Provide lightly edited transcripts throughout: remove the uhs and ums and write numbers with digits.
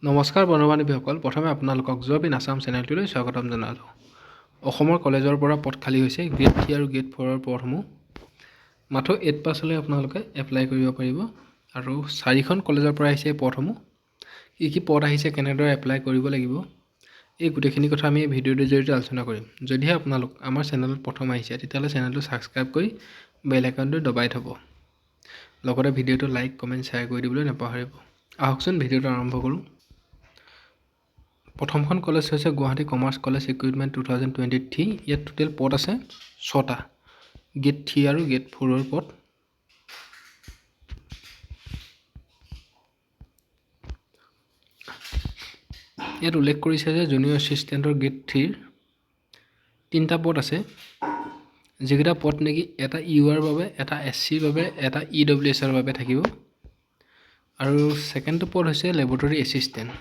নমস্কাৰ বন্ধু-বান্ধৱীসকল, প্ৰথমে আপোনালোকক জব ইন আছাম চেনেলটোলৈ স্বাগতম জনালোঁ। অসমৰ কলেজৰ পৰা পদ খালী হৈছে গ্ৰেড 3 আৰু গ্ৰেড 4ৰ পদসমূহ। মাত্ৰ 8 পাছলৈ আপোনালোকে এপ্লাই কৰিব পাৰিব আৰু 4খন কলেজৰ পৰা আহিছে এই পদসমূহ। কি পদ আহিছে, কেনেদৰে এপ্লাই কৰিব লাগিব, এই গোটেইখিনি কথা আমি এই ভিডিঅ'টোৰ জৰিয়তে আলোচনা কৰিম। যদিহে আপোনালোক আমাৰ চেনেলত প্ৰথম আহিছে তেতিয়াহ'লে চেনেলটো ছাবস্ক্ৰাইব কৰি বেল আইকনটো দবাই থ'ব। লগতে ভিডিঅ'টো লাইক, কমেণ্ট, শ্বেয়াৰ কৰি দিবলৈ নাপাহৰিব। আহকচোন ভিডিঅ'টো আৰম্ভ কৰোঁ। প্ৰথমখন কলেজ হৈছে গুৱাহাটী কমাৰ্চ কলেজ ৰিক্ৰুইটমেণ্ট 2023। ইয়াত টোটেল পদ আছে 6টা, গ্ৰেড 3 আৰু গ্ৰেড 4ৰ পদ। ইয়াত উল্লেখ কৰিছে যে জুনিয়ৰ এছিষ্টেণ্টৰ গ্ৰেড 3ৰ 3টা পদ আছে, যিকেইটা পদ নেকি এটা ইউআৰ বাবে, এটা এছচিৰ বাবে, এটা ইডব্লিউএছৰ বাবে থাকিব। আৰু ছেকেণ্ডটো পদ হৈছে লেবৰেটৰী এছিষ্টেণ্ট,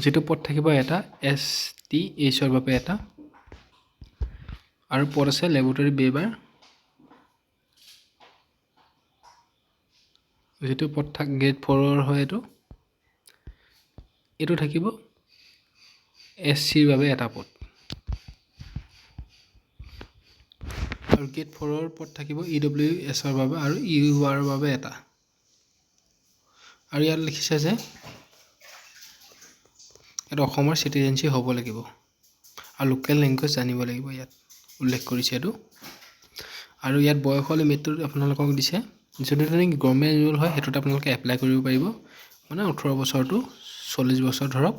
যিটো পদ থাকিব এটা STHৰ বাবে এটা, আৰু পদ আছে লেবৰেটৰী বেবাৰ, যিটো পদ গ্ৰেড 4ৰ হয়। এইটো থাকিব SCৰ বাবে এটা পদ, আৰু গ্ৰেড 4ৰ পদ থাকিব EWSৰ বাবে আৰু URৰ বাবে এটা। আৰু ইয়াত লিখিছে যে ইয়াত অসমৰ চিটিজেনশ্বিপ হ'ব লাগিব আৰু লোকেল লেংগুৱেজ জানিব লাগিব, ইয়াত উল্লেখ কৰিছে এইটো। আৰু ইয়াত বয়সৰ লিমিটটো আপোনালোকক দিছে, যোনটো নেকি গভৰ্ণমেণ্ট ৰুল হয় সেইটোত আপোনালোকে এপ্লাই কৰিব পাৰিব। মানে 18 বছৰটো 40 বছৰ ধৰক।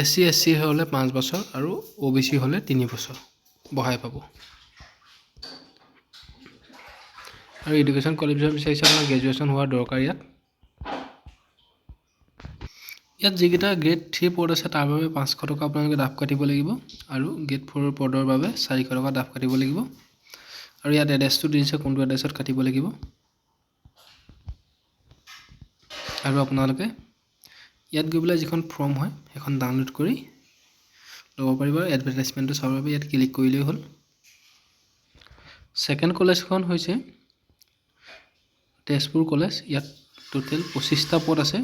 SC হ'লে 5 বছৰ আৰু OBC হ'লে 3 বছৰ বঢ়াই পাব। আৰু এডুকেশ্যন কোৱালিফিকেশ্যন বিচাৰিছে আপোনাৰ গ্ৰেজুৱেশ্যন হোৱাৰ দৰকাৰ। ইয়াত যিকেইটা গ্ৰেড 3 পদ আছে তাৰ বাবে 500 টকা আপোনালোকে ডাফ কাটিব লাগিব, আৰু গ্ৰেড 4ৰ পদৰ বাবে 400 টকা ডাফ কাটিব লাগিব। আৰু ইয়াত এড্ৰেছটো দিছে, কোনটো এড্ৰেছত কাটিব লাগিব। আৰু আপোনালোকে ইয়াত গৈ পেলাই যিখন ফৰ্ম হয় সেইখন ডাউনলোড কৰি ল'ব পাৰিব। এডভাৰটাইজমেণ্টটো চাবৰ বাবে ইয়াত ক্লিক কৰিলেই হ'ল। ছেকেণ্ড কলেজখন হৈছে তেজপুৰ কলেজ। ইয়াত টোটেল 25টা পদ আছে,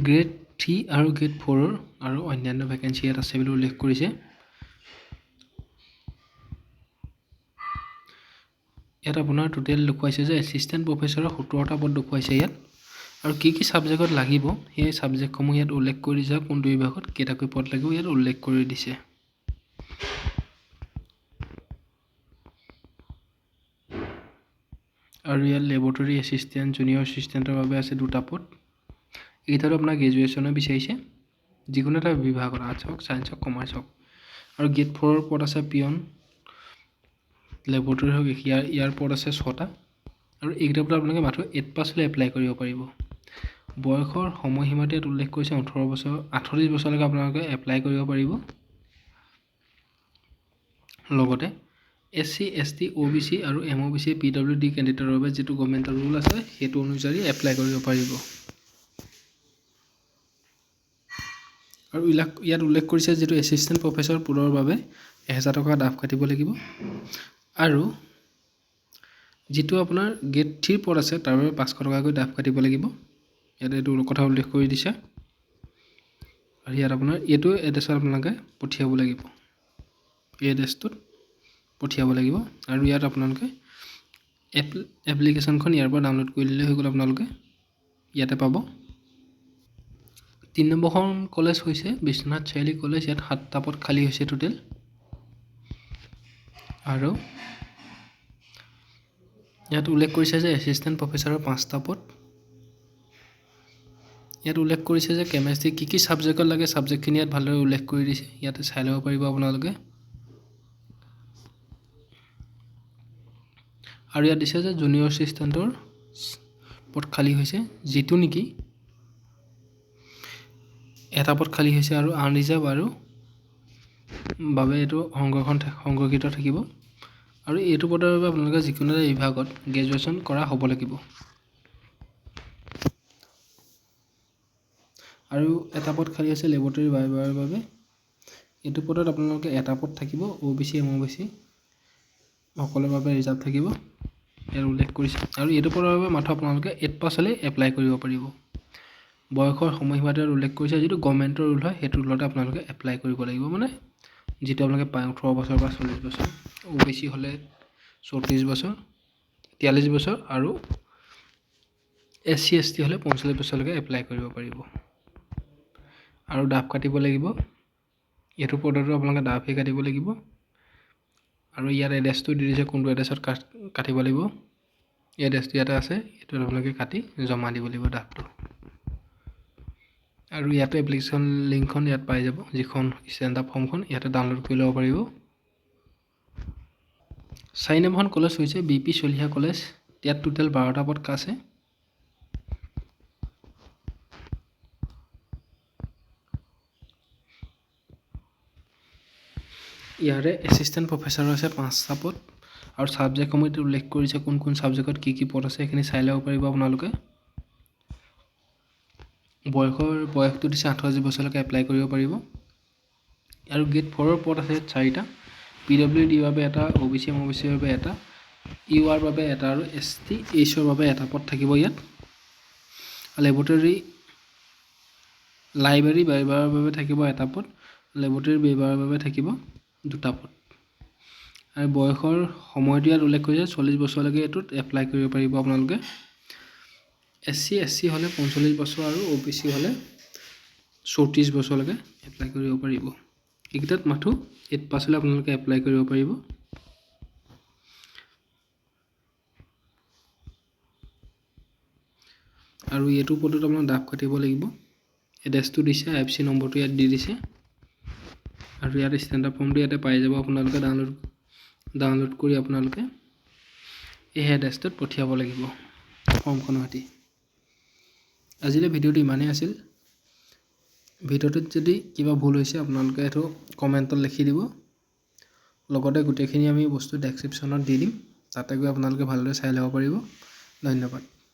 গ্ৰেড 3 আৰু গ্ৰেড 4ৰ, আৰু অন্যান্য ভেকেঞ্চি ইয়াত আছে বুলি উল্লেখ কৰিছে। ইয়াত আপোনাৰ টোটেল দেখুৱাইছে যে এছিষ্টেণ্ট প্ৰফেচৰৰ 17টা পদ দেখুৱাইছে ইয়াত। আৰু কি ছাবজেক্টত লাগিব সেই ছাবজেক্টসমূহ ইয়াত উল্লেখ কৰি দিছে, কোনটো বিভাগত কেইটাকৈ পদ লাগিব ইয়াত উল্লেখ কৰি দিছে। আৰু ইয়াত লেবৰেটৰী এছিষ্টেণ্ট, জুনিয়ৰ এছিষ্টেণ্টৰ বাবে আছে 2টা পদ। এইকেইটাতো আপোনাৰ গ্ৰেজুৱেশ্যনে বিচাৰিছে, যিকোনো এটা বিভাগত, আৰ্টছ হওক, ছায়েন্স হওক, কমাৰ্চ হওক। আৰু গ্ৰেড 4ৰ পদ আছে পিয়ন, লেবৰেটৰী হওক, ইয়াৰ পদ আছে 6টা। আৰু এইকেইটাৰ পৰা আপোনালোকে মাত্ৰ 8 পাছলৈ এপ্লাই কৰিব পাৰিব। বয়সৰ সময়সীমাটো ইয়াত উল্লেখ কৰিছে 48 বছৰলৈকে আপোনালোকে এপ্লাই কৰিব পাৰিব। লগতে SC, ST, OBC আৰু MOBC, PWD কেণ্ডিডেটৰ বাবে যিটো গভৰ্ণমেণ্টৰ ৰুল আছে সেইটো অনুযায়ী এপ্লাই কৰিব পাৰিব। আৰু ইয়াত উল্লেখ কৰিছে যিটো এছিষ্টেণ্ট প্ৰফেচৰ পদৰ বাবে 1000 টকা ডাফ কাটিব লাগিব। আৰু যিটো আপোনাৰ গ্ৰেড 3 পদ আছে তাৰ বাবে 500 টকাকৈ ডাফ কাটিব লাগিব। ইয়াত এইটো কথা উল্লেখ কৰি দিছে। আৰু ইয়াত আপোনাৰ এইটো এড্ৰেছত আপোনালোকে পঠিয়াব লাগিব, এই এড্ৰেছটোত পঠিয়াব লাগিব। আৰু ইয়াত আপোনালোকে এপ্লিকেশ্যনখন ইয়াৰ পৰা ডাউনলোড কৰি দিলে হৈ গ'ল, আপোনালোকে ইয়াতে পাব। 3 নম্বৰখন কলেজ হৈছে বিশ্বনাথ চাৰিআলি কলেজ। ইয়াত 7টা পদ খালী হৈছে টোটেল। আৰু ইয়াত উল্লেখ কৰিছে যে এছিষ্টেণ্ট প্ৰফেচৰৰ 5টা পদ। ইয়াত উল্লেখ কৰিছে যে কেমেষ্ট্ৰি কি ছাবজেক্টত লাগে, ছাবজেক্টখিনি ইয়াত ভালদৰে উল্লেখ কৰি দিছে, ইয়াতে চাই ল'ব পাৰিব আপোনালোকে। আৰু ইয়াত দিছে যে জুনিয়ৰ এছিষ্টেণ্টৰ পদ খালী হৈছে, যিটো নেকি এটা পদ খালী হৈছে আৰু আনৰিজাৰ্ভ আৰু বাবে এইটো সংৰক্ষিত থাকিব। আৰু এইটো পদৰ বাবে আপোনালোকে যিকোনো এটা বিভাগত গ্ৰেজুৱেশ্যন কৰা হ'ব লাগিব। আৰু এটা পদ খালী আছে লেবৰেটৰী বেবাৰৰ বাবে। এইটো পদত আপোনালোকে এটা পদ থাকিব, OBC, MOBC সকলোৰে বাবে ৰিজাৰ্ভ থাকিব। ইয়াত উল্লেখ কৰিছে আৰু এইটো পদৰ বাবে মাত্ৰ আপোনালোকে 8 পাছ হ'লে এপ্লাই কৰিব পাৰিব। বয়সৰ সময়সীমাটো উল্লেখ কৰিছে, যিটো গভৰ্ণমেণ্টৰ ৰুল হয় সেইটো ৰুলতে আপোনালোকে এপ্লাই কৰিব লাগিব, মানে যিটো আপোনালোকে পায় 18 বছৰ পৰা 40 বছৰ, OBC হ'লে 34 বছৰ 43 বছৰ আৰু SC ST হ'লে 45 বছৰলৈকে এপ্লাই কৰিব পাৰিব। আৰু ডাফ কাটিব লাগিব, এইটো পদতো আপোনালোকে ডাফে কাটিব লাগিব আৰু ইয়াত এড্ৰেছটো দি দিছে, কোনটো এড্ৰেছত কাটিব লাগিব। এই এড্ৰেছটো ইয়াতে আছে, এইটো আপোনালোকে কাটি জমা দিব লাগিব ডাফটো। আৰু ইয়াতে এপ্লিকেশ্যন লিংকখন ইয়াত পাই যাব, যিখন ষ্টেণ্ডাৰ্ড ফৰ্মখন ইয়াতে ডাউনলোড কৰি ল'ব পাৰিব। 4 নম্বৰখন কলেজ হৈছে BP চলিহা কলেজ। ইয়াত টোটেল 12টা পদ আছে। ইয়াৰে এছিষ্টেণ্ট প্ৰফেচাৰ আছে 5টা পদ আৰু ছাবজেক্টসমূহ উল্লেখ কৰিছে, কোন কোন ছাবজেক্টত কি পদ আছে সেইখিনি চাই ল'ব পাৰিব আপোনালোকে। বয়সটো দিছে 28 বছৰলৈকে এপ্লাই কৰিব পাৰিব আৰু গ্ৰেড 4ৰ পদ আছে 4টা। PWD বাবে এটা, OBC MOBCৰ বাবে এটা, UR বাবে এটা আৰু ST Hৰ বাবে এটা পদ থাকিব ইয়াত। লাইব্ৰেৰী বিভাগৰ বাবে থাকিব এটা পদ, লেবৰেটৰী বিভাগৰ বাবে থাকিব 2টা পদ। আৰু বয়সৰ সময়টো ইয়াত উল্লেখ কৰিছে 40 বছৰলৈকে এইটোত এপ্লাই কৰিব পাৰিব আপোনালোকে। SC SC হ'লে 45 বছৰ আৰু OBC হ'লে 34 বছৰলৈকে এপ্লাই কৰিব পাৰিব। এইকেইটাত মাথো 8 পাছ হ'লে আপোনালোকে এপ্লাই কৰিব পাৰিব। আৰু এইটো পদত আপোনাৰ ডাফ কাটিব লাগিব, এড্ৰেছটো দিছে, IFC নম্বৰটো ইয়াত দি দিছে আৰু ইয়াত ষ্টেণ্ডাৰ্ড ফৰ্মটো ইয়াতে পাই যাব। আপোনালোকে ডাউনলোড কৰি আপোনালোকে এই এড্ৰেছটোত পঠিয়াব লাগিব ফৰ্মখনৰ সৈতে। আজিলৈ ভিডিঅ'টো ইমানেই আছিল। ভিডিঅ'টোত যদি কিবা ভুল হৈছে আপোনালোকে এইটো কমেণ্টত লিখি দিব, লগতে গোটেইখিনি আমি বস্তু ডেছক্ৰিপশ্যনত দি দিম, তাতে গৈ আপোনালোকে ভালদৰে চাই ল'ব পাৰিব। ধন্যবাদ।